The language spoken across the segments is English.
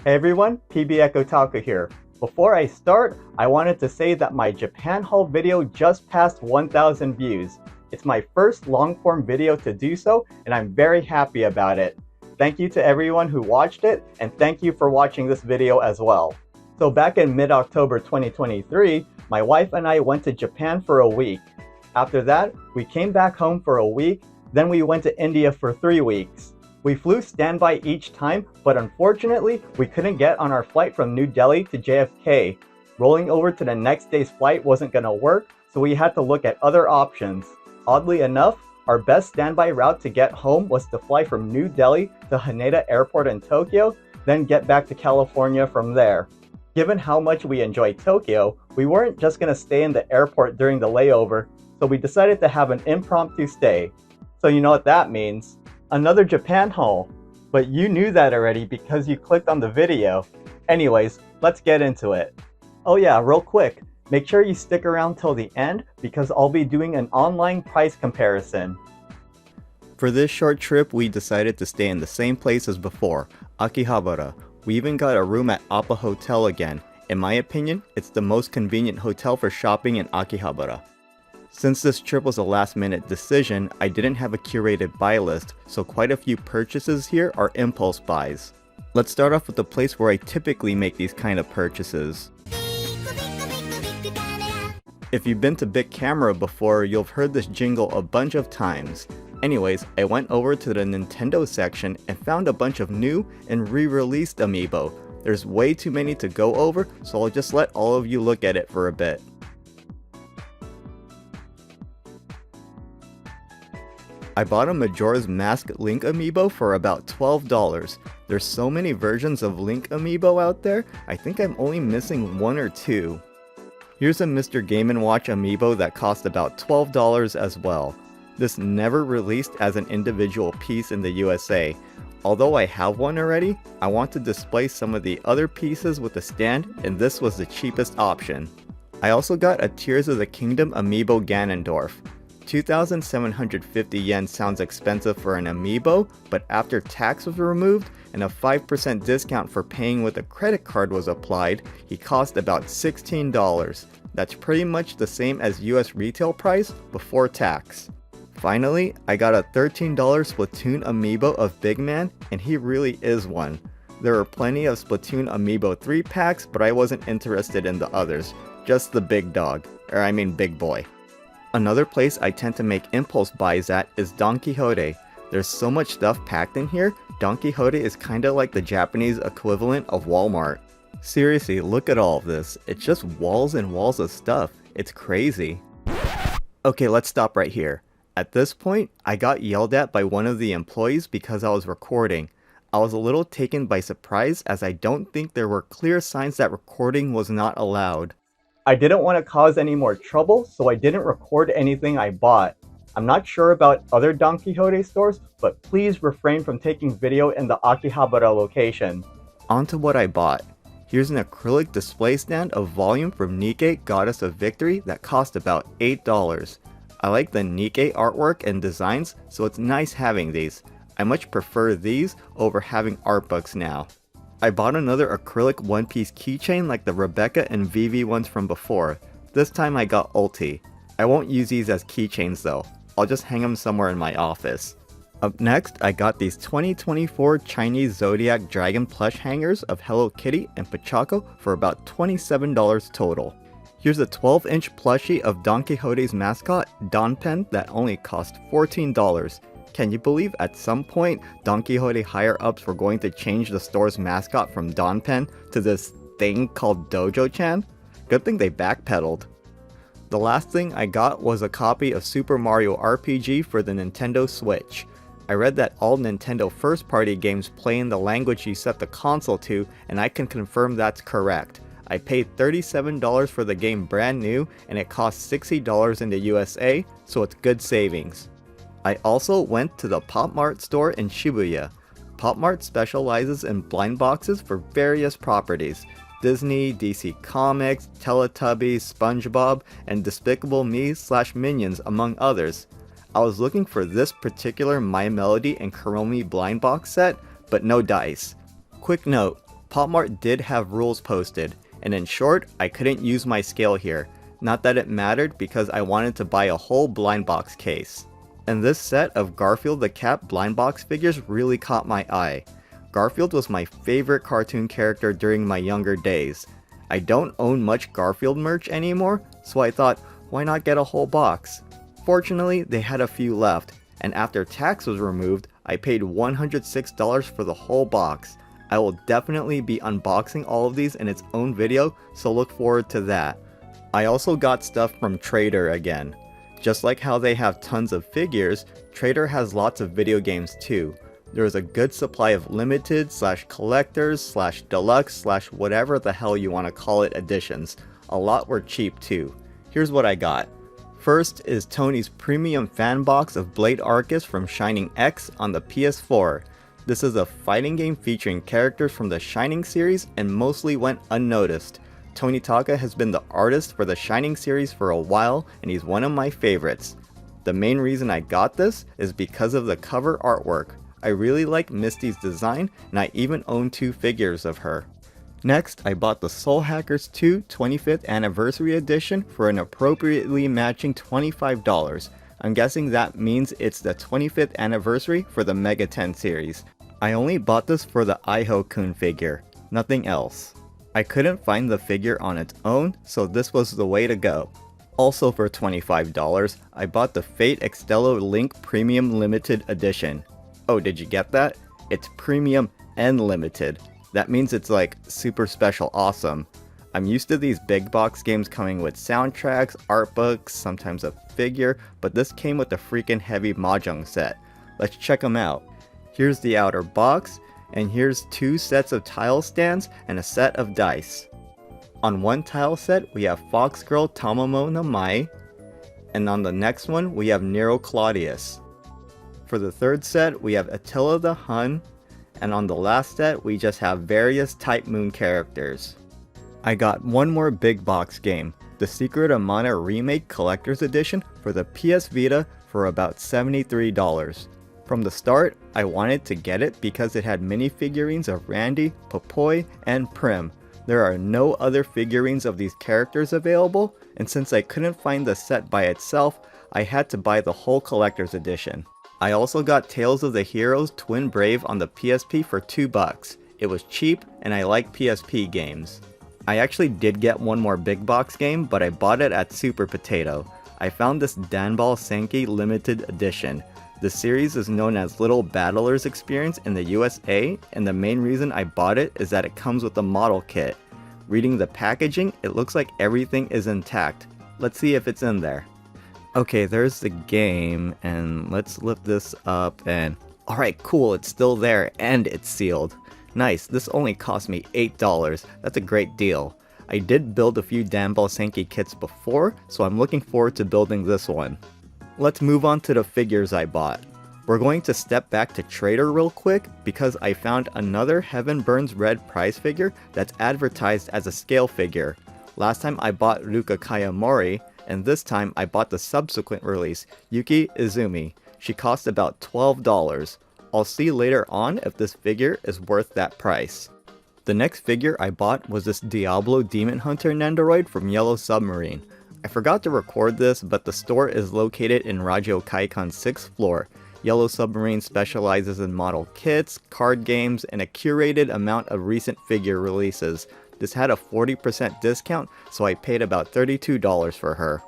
Hey everyone, pt.2 here. Before I start, I wanted to say that my Japan haul video just passed 1,000 views. It's my first long-form video to do so, and I'm very happy about it. Thank you to everyone who watched it, and thank you for watching this video as well. So back in mid-October 2023, my wife and I went to Japan for a week. After that, we came back home for a week, then we went to India for 3 weeks. We flew standby each time, but unfortunately, we couldn't get on our flight from New Delhi to JFK. Rolling over to the next day's flight wasn't gonna work, so we had to look at other options. Oddly enough, our best standby route to get home was to fly from New Delhi to Haneda Airport in Tokyo, then get back to California from there. Given how much we enjoyed Tokyo, we weren't just gonna stay in the airport during the layover, so we decided to have an impromptu stay. So you know what that means. Another Japan haul. But you knew that already because you clicked on the video. Anyways, let's get into it. Oh yeah, real quick, make sure you stick around till the end because I'll be doing an online price comparison. For this short trip, we decided to stay in the same place as before, Akihabara. We even got a room at Appa Hotel again. In my opinion, it's the most convenient hotel for shopping in Akihabara. Since this trip was a last-minute decision, I didn't have a curated buy list, so quite a few purchases here are impulse buys. Let's start off with the place where I typically make these kind of purchases. If you've been to Bic Camera before, you'll have heard this jingle a bunch of times. Anyways, I went over to the Nintendo section and found a bunch of new and re-released amiibo. There's way too many to go over, so I'll just let all of you look at it for a bit. I bought a Majora's Mask Link amiibo for about $12. There's so many versions of Link amiibo out there, I think I'm only missing 1 or 2. Here's a Mr. Game & Watch amiibo that cost about $12 as well. This never released as an individual piece in the USA. Although I have one already, I want to display some of the other pieces with a stand, and this was the cheapest option. I also got a Tears of the Kingdom amiibo Ganondorf. 2,750 yen sounds expensive for an amiibo, but after tax was removed and a 5% discount for paying with a credit card was applied, he cost about $16. That's pretty much the same as US retail price before tax. Finally, I got a $13 Splatoon amiibo of Big Man, and he really is one. There are plenty of Splatoon amiibo 3 packs, but I wasn't interested in the others, just the big dog, or I mean big boy. Another place I tend to make impulse buys at is Don Quijote. There's so much stuff packed in here, Don Quijote is kinda like the Japanese equivalent of Walmart. Seriously, look at all of this. It's just walls and walls of stuff. It's crazy. Okay, let's stop right here. At this point, I got yelled at by one of the employees because I was recording. I was a little taken by surprise as I don't think there were clear signs that recording was not allowed. I didn't want to cause any more trouble, so I didn't record anything I bought. I'm not sure about other Don Quijote stores, but please refrain from taking video in the Akihabara location. On to what I bought. Here's an acrylic display stand of volume from Nikkei Goddess of Victory that cost about $8. I like the Nikkei artwork and designs, so it's nice having these. I much prefer these over having art books now. I bought another acrylic one-piece keychain like the Rebecca and Vivi ones from before. This time I got Ulti. I won't use these as keychains though. I'll just hang them somewhere in my office. Up next, I got these 2024 Chinese Zodiac Dragon plush hangers of Hello Kitty and Pochako for about $27 total. Here's a 12-inch plushie of Don Quixote's mascot, Don Pen, that only cost $14. Can you believe at some point Don Quixote higher-ups were going to change the store's mascot from Don Pen to this thing called Dojo-chan? Good thing they backpedaled. The last thing I got was a copy of Super Mario RPG for the Nintendo Switch. I read that all Nintendo first-party games play in the language you set the console to, and I can confirm that's correct. I paid $37 for the game brand new, and it cost $60 in the USA, so it's good savings. I also went to the Pop Mart store in Shibuya. Pop Mart specializes in blind boxes for various properties. Disney, DC Comics, Teletubbies, SpongeBob, and Despicable Me/Minions among others. I was looking for this particular My Melody and Kuromi blind box set, but no dice. Quick note, Mart did have rules posted, and in short, I couldn't use my scale here. Not that it mattered because I wanted to buy a whole blind box case. And this set of Garfield the Cat blind box figures really caught my eye. Garfield was my favorite cartoon character during my younger days. I don't own much Garfield merch anymore, so I thought, why not get a whole box? Fortunately, they had a few left, and after tax was removed, I paid $106 for the whole box. I will definitely be unboxing all of these in its own video, so look forward to that. I also got stuff from Trader again. Just like how they have tons of figures, Trader has lots of video games too. There is a good supply of limited / collectors / deluxe / whatever the hell you want to call it editions. A lot were cheap too. Here's what I got. First is Tony's premium fan box of Blade Arcus from Shining X on the PS4. This is a fighting game featuring characters from the Shining series and mostly went unnoticed. Tony Taka has been the artist for the Shining series for a while and he's one of my favorites. The main reason I got this is because of the cover artwork. I really like Misty's design and I even own 2 figures of her. Next, I bought the Soul Hackers 2 25th Anniversary Edition for an appropriately matching $25. I'm guessing that means it's the 25th anniversary for the Mega 10 series. I only bought this for the Iho-kun figure, nothing else. I couldn't find the figure on its own, so this was the way to go. Also for $25, I bought the Fate Extello Link Premium Limited Edition. Oh, did you get that? It's premium and limited. That means it's like super special awesome. I'm used to these big box games coming with soundtracks, art books, sometimes a figure, but this came with a freaking heavy mahjong set. Let's check them out. Here's the outer box, and here's 2 sets of tile stands and a set of dice. On one tile set we have Fox Girl Tamamo no Mai, and on the next one we have Nero Claudius. For the third set we have Attila the Hun, and on the last set we just have various Type Moon characters. I got one more big box game, the Secret of Mana Remake Collector's Edition for the PS Vita for about $73. From the start, I wanted to get it because it had minifigurines of Randy, Popoi, and Prim. There are no other figurines of these characters available, and since I couldn't find the set by itself, I had to buy the whole collector's edition. I also got Tales of the Heroes Twin Brave on the PSP for $2. It was cheap, and I like PSP games. I actually did get one more big box game, but I bought it at Super Potato. I found this Danball Senki limited edition. The series is known as Little Battlers Experience in the USA, and the main reason I bought it is that it comes with a model kit. Reading the packaging, it looks like everything is intact. Let's see if it's in there. Okay, there's the game, and let's lift this up and... Alright, cool, it's still there, and it's sealed. Nice, this only cost me $8, that's a great deal. I did build a few Danball Senki kits before, so I'm looking forward to building this one. Let's move on to the figures I bought. We're going to step back to Trader real quick because I found another Heaven Burns Red prize figure that's advertised as a scale figure. Last time I bought Ruka Kayamori, and this time I bought the subsequent release, Yuki Izumi. She cost about $12. I'll see later on if this figure is worth that price. The next figure I bought was this Diablo Demon Hunter Nendoroid from Yellow Submarine. I forgot to record this, but the store is located in Rajo Kaikan's 6th floor. Yellow Submarine specializes in model kits, card games, and a curated amount of recent figure releases. This had a 40% discount, so I paid about $32 for her.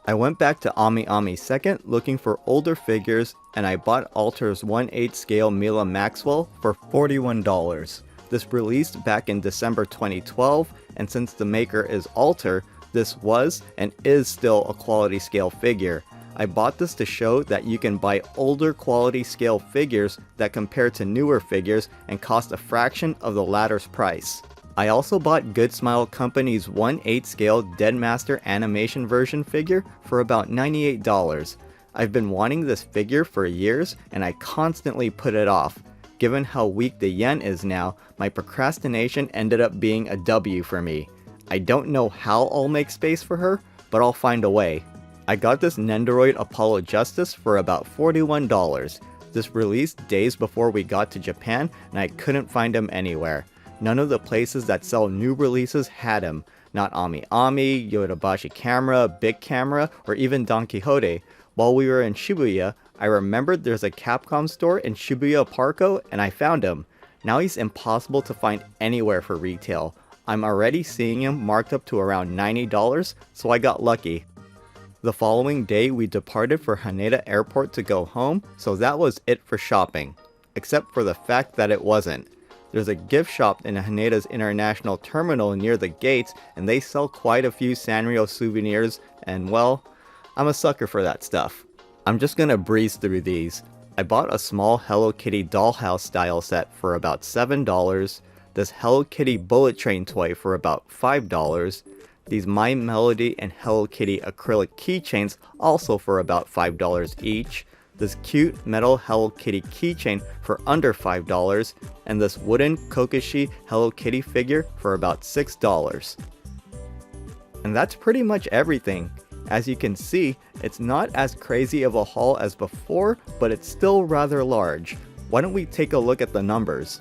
I went back to Ami Ami 2nd looking for older figures, and I bought Alter's 1/8 scale Mila Maxwell for $41. This released back in December 2012, and since the maker is Alter, this was and is still a quality scale figure. I bought this to show that you can buy older quality scale figures that compare to newer figures and cost a fraction of the latter's price. I also bought Good Smile Company's 1/8 scale Deadmaster animation version figure for about $98. I've been wanting this figure for years and I constantly put it off. Given how weak the yen is now, my procrastination ended up being a W for me. I don't know how I'll make space for her, but I'll find a way. I got this Nendoroid Apollo Justice for about $41. This released days before we got to Japan and I couldn't find him anywhere. None of the places that sell new releases had him. Not Ami Ami, Yodobashi Camera, Bic Camera, or even Don Quijote. While we were in Shibuya, I remembered there's a Capcom store in Shibuya Parco and I found him. Now he's impossible to find anywhere for retail. I'm already seeing him marked up to around $90, so I got lucky. The following day we departed for Haneda Airport to go home, so that was it for shopping. Except for the fact that it wasn't. There's a gift shop in Haneda's international terminal near the gates, and they sell quite a few Sanrio souvenirs, and well, I'm a sucker for that stuff. I'm just gonna breeze through these. I bought a small Hello Kitty dollhouse style set for about $7, this Hello Kitty bullet train toy for about $5, these My Melody and Hello Kitty acrylic keychains also for about $5 each, this cute metal Hello Kitty keychain for under $5, and this wooden Kokoshi Hello Kitty figure for about $6. And that's pretty much everything. As you can see, it's not as crazy of a haul as before, but it's still rather large. Why don't we take a look at the numbers?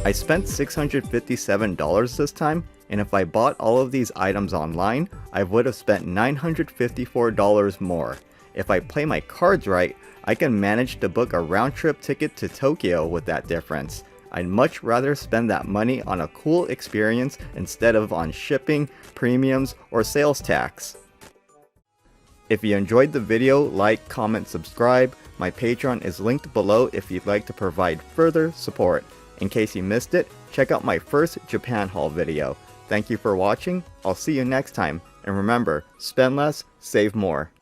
I spent $657 this time, and if I bought all of these items online, I would have spent $954 more. If I play my cards right, I can manage to book a round-trip ticket to Tokyo with that difference. I'd much rather spend that money on a cool experience instead of on shipping, premiums, or sales tax. If you enjoyed the video, like, comment, subscribe. My Patreon is linked below if you'd like to provide further support. In case you missed it, check out my first Japan haul video. Thank you for watching, I'll see you next time, and remember, spend less, save more.